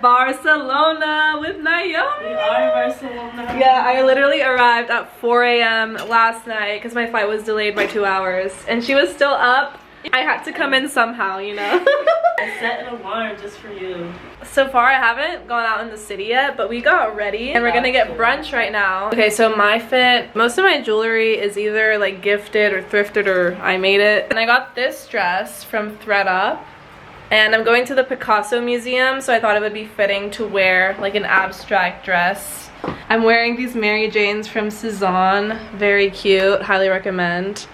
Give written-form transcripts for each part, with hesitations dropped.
at Barcelona with Naomi. We are in Barcelona. Yeah, I literally arrived at 4 a.m. last night because my flight was delayed by 2 hours and she was still up. I had to come in somehow, you know. I set an alarm just for you. So far I haven't gone out in the city yet, but we got ready and we're gonna get brunch right now. Okay, so my fit, most of my jewelry is either like gifted or thrifted or I made it. And I got this dress from thredUP. And I'm going to the Picasso Museum, so I thought it would be fitting to wear like an abstract dress. I'm wearing these Mary Janes from Cezanne. Very cute, highly recommend.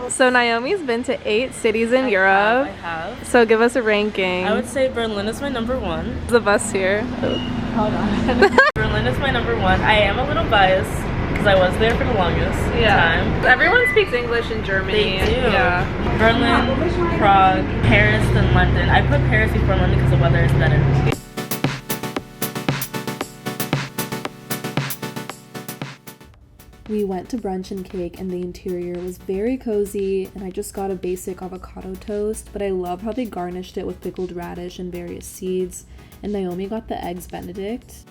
So Naomi's been to 8 cities in Europe. I have. So give us a ranking. I would say Berlin is my number 1. The bus here. Hold on. Berlin is my number 1. I am a little biased because I was there for the longest time. Everyone speaks English in Germany. They do. Yeah. Berlin, Prague, Paris, and London. I put Paris before London because the weather is better. We went to Brunch and Cake and the interior was very cozy, and I just got a basic avocado toast, but I love how they garnished it with pickled radish and various seeds, and Naomi got the eggs Benedict.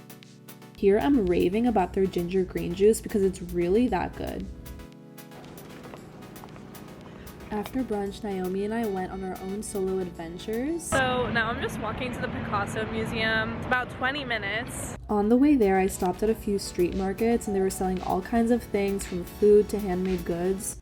Here I'm raving about their ginger green juice because it's really that good. After brunch, Naomi and I went on our own solo adventures. So now I'm just walking to the Picasso Museum. It's about 20 minutes. On the way there, I stopped at a few street markets and they were selling all kinds of things from food to handmade goods.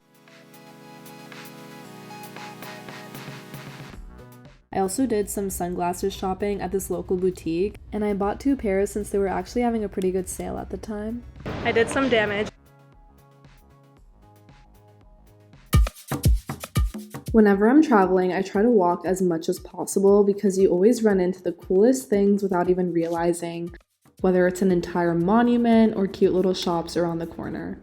I also did some sunglasses shopping at this local boutique, and I bought 2 pairs since they were actually having a pretty good sale at the time. I did some damage. Whenever I'm traveling, I try to walk as much as possible because you always run into the coolest things without even realizing, whether it's an entire monument or cute little shops around the corner.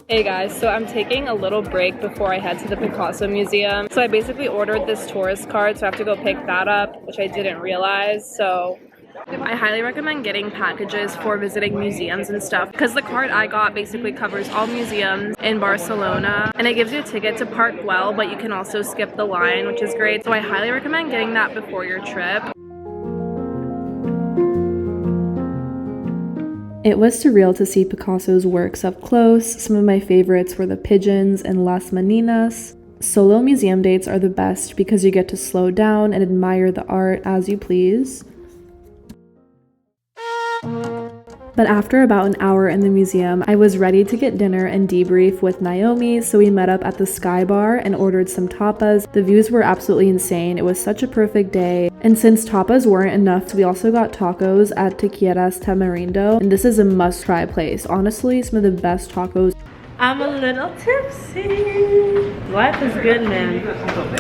Hey guys, so I'm taking a little break before I head to the Picasso Museum. So I basically ordered this tourist card, so I have to go pick that up, which I didn't realize. So I highly recommend getting packages for visiting museums and stuff because the card I got basically covers all museums in Barcelona, and it gives you a ticket to Park Güell, but you can also skip the line, which is great. So I highly recommend getting that before your trip. It was surreal to see Picasso's works up close. Some of my favorites were the pigeons and Las Meninas. Solo museum dates are the best because you get to slow down and admire the art as you please. But after about an hour in the museum, I was ready to get dinner and debrief with Naomi, so we met up at the Skye bar and ordered some tapas. The views were absolutely insane. It was such a perfect day. And since tapas weren't enough, we also got tacos at Tequieras Tamarindo, and this is a must-try place. Honestly, some of the best tacos. I'm a little tipsy. Life is good, man.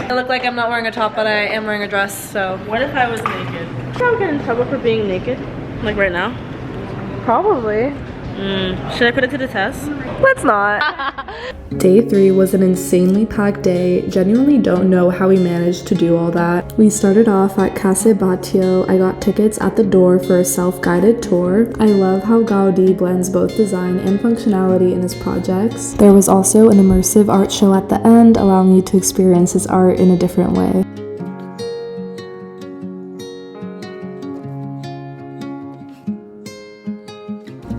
I look like I'm not wearing a top, but I am wearing a dress, so. What if I was naked? Should I get in trouble for being naked? Like right now? Probably. Should I put it to the test? Let's not. Day 3 was an insanely packed day. Genuinely don't know how we managed to do all that. We started off at Casa Batlló. I got tickets at the door for a self-guided tour. I love how Gaudí blends both design and functionality in his projects. There was also an immersive art show at the end, allowing you to experience his art in a different way.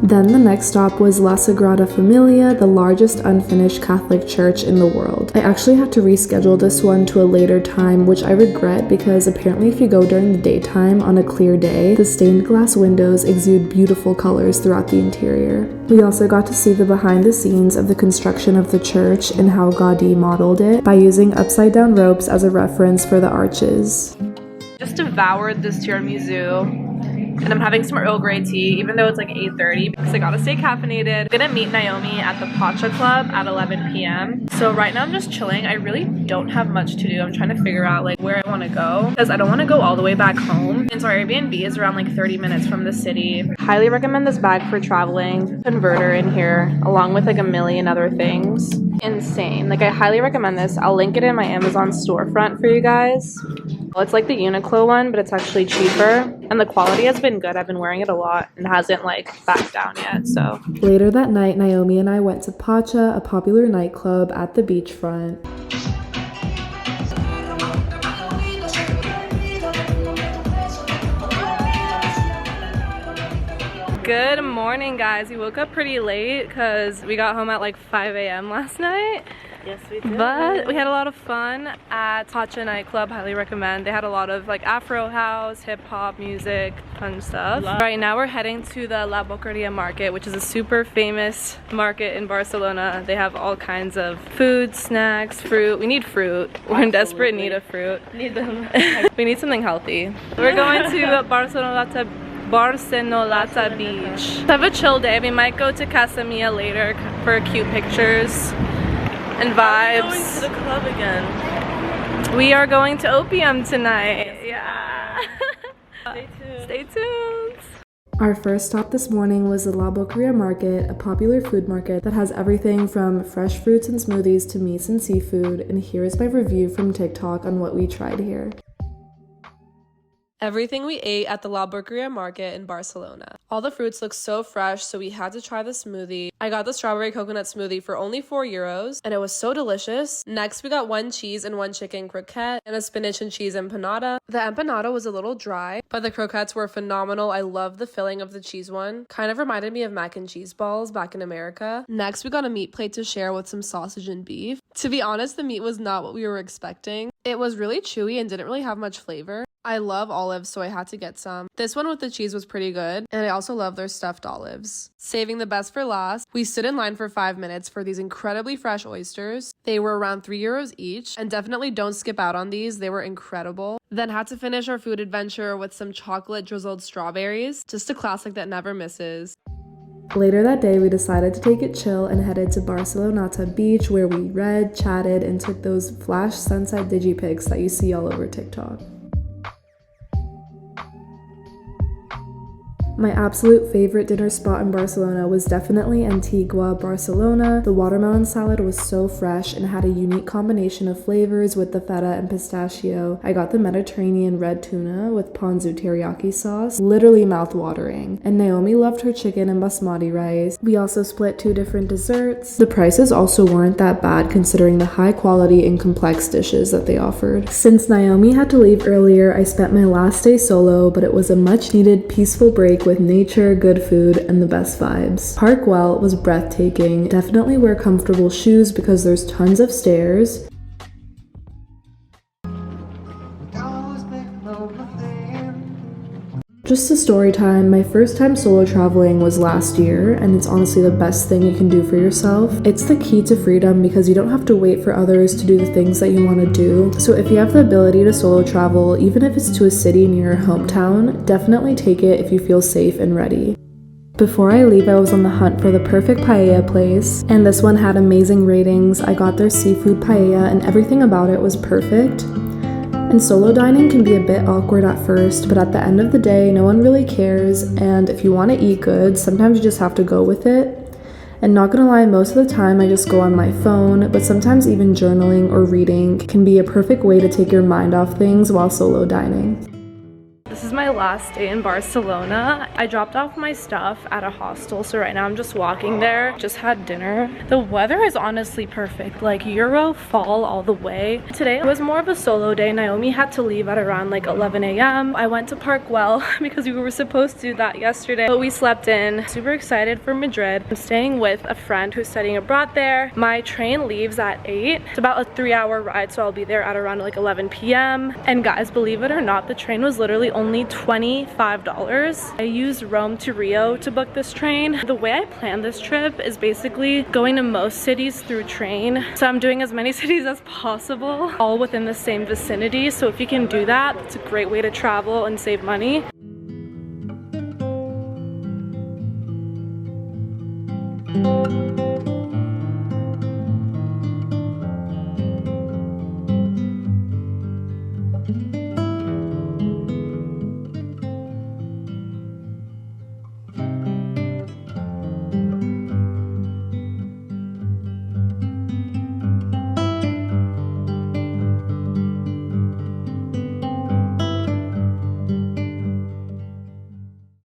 Then the next stop was La Sagrada Familia, the largest unfinished Catholic church in the world. I actually had to reschedule this one to a later time, which I regret because apparently if you go during the daytime on a clear day, the stained glass windows exude beautiful colors throughout the interior. We also got to see the behind the scenes of the construction of the church and how Gaudí modeled it by using upside down ropes as a reference for the arches. Just devoured this tiramisu. And I'm having some Earl Grey tea, even though it's like 8:30, because I gotta stay caffeinated. I'm gonna meet Naomi at the Pacha Club at 11 p.m. So right now I'm just chilling. I really don't have much to do. I'm trying to figure out like where I want to go, because I don't want to go all the way back home. And so our Airbnb is around like 30 minutes from the city. Highly recommend this bag for traveling. Converter in here, along with like a million other things. Insane. Like I highly recommend this. I'll link it in my Amazon storefront for you guys. Well, it's like the Uniqlo one, but it's actually cheaper. And the quality has been good. I've been wearing it a lot and hasn't like backed down yet, so. Later that night, Naomi and I went to Pacha, a popular nightclub at the beachfront. Good morning, guys. We woke up pretty late because we got home at like 5 a.m. last night. Yes, we did. But we had a lot of fun at Pacha nightclub. Highly recommend. They had a lot of like Afro house, hip hop music, fun stuff. Right now we're heading to the La Boqueria market, which is a super famous market in Barcelona. They have all kinds of food, snacks, fruit. We need fruit. We're in desperate need of fruit. Need them. We need something healthy. We're going to Barcelona Beach. Have a chill day. We might go to Casa Mia later for cute pictures and vibes. Are we going to the club again? We are going to Opium tonight. Yeah. Stay tuned. Stay tuned. Our first stop this morning was the La Boqueria market, a popular food market that has everything from fresh fruits and smoothies to meats and seafood, and here is my review from TikTok on what we tried here. Everything we ate at the La Boqueria market in Barcelona. All the fruits look so fresh, so we had to try the smoothie. I got the strawberry coconut smoothie for only €4, and it was so delicious. Next, we got 1 cheese and 1 chicken croquette, and a spinach and cheese empanada. The empanada was a little dry, but the croquettes were phenomenal. I love the filling of the cheese one. Kind of reminded me of mac and cheese balls back in America. Next, we got a meat plate to share with some sausage and beef. To be honest, the meat was not what we were expecting. It was really chewy and didn't really have much flavor. I love olives, so I had to get some. This one with the cheese was pretty good, and I also love their stuffed olives. Saving the best for last, we stood in line for 5 minutes for these incredibly fresh oysters. They were around €3 each, and definitely don't skip out on these. They were incredible. Then had to finish our food adventure with some chocolate drizzled strawberries. Just a classic that never misses. Later that day, we decided to take it chill and headed to Barcelona Beach, where we read, chatted, and took those flash sunset digipics that you see all over TikTok. My absolute favorite dinner spot in Barcelona was definitely Antigua, Barcelona. The watermelon salad was so fresh and had a unique combination of flavors with the feta and pistachio. I got the Mediterranean red tuna with ponzu teriyaki sauce, literally mouth-watering. And Naomi loved her chicken and basmati rice. We also split 2 different desserts. The prices also weren't that bad considering the high quality and complex dishes that they offered. Since Naomi had to leave earlier, I spent my last day solo, but it was a much-needed peaceful break with nature, good food, and the best vibes. Parkwell was breathtaking. Definitely wear comfortable shoes because there's tons of stairs. Just a story time, my first time solo traveling was last year, and it's honestly the best thing you can do for yourself. It's the key to freedom because you don't have to wait for others to do the things that you want to do. So if you have the ability to solo travel, even if it's to a city near your hometown, definitely take it if you feel safe and ready. Before I leave, I was on the hunt for the perfect paella place, and this one had amazing ratings. I got their seafood paella, and everything about it was perfect. And solo dining can be a bit awkward at first, but at the end of the day, no one really cares, and if you want to eat good, sometimes you just have to go with it. And not gonna lie, most of the time I just go on my phone, but sometimes even journaling or reading can be a perfect way to take your mind off things while solo dining. This is my last day in Barcelona. I dropped off my stuff at a hostel, so right now I'm just walking there. Just had dinner. The weather is honestly perfect, like Euro fall all the way. Today was more of a solo day. Naomi had to leave at around like 11 a.m. I went to Parkwell because we were supposed to do that yesterday, but we slept in. Super excited for Madrid. I'm staying with a friend who's studying abroad there. My train leaves at 8. It's about a 3-hour ride, so I'll be there at around like 11 p.m. And guys, believe it or not, the train was literally only $25. I used Rome to Rio to book this train. The way I planned this trip is basically going to most cities through train. So I'm doing as many cities as possible, all within the same vicinity. So if you can do that, it's a great way to travel and save money.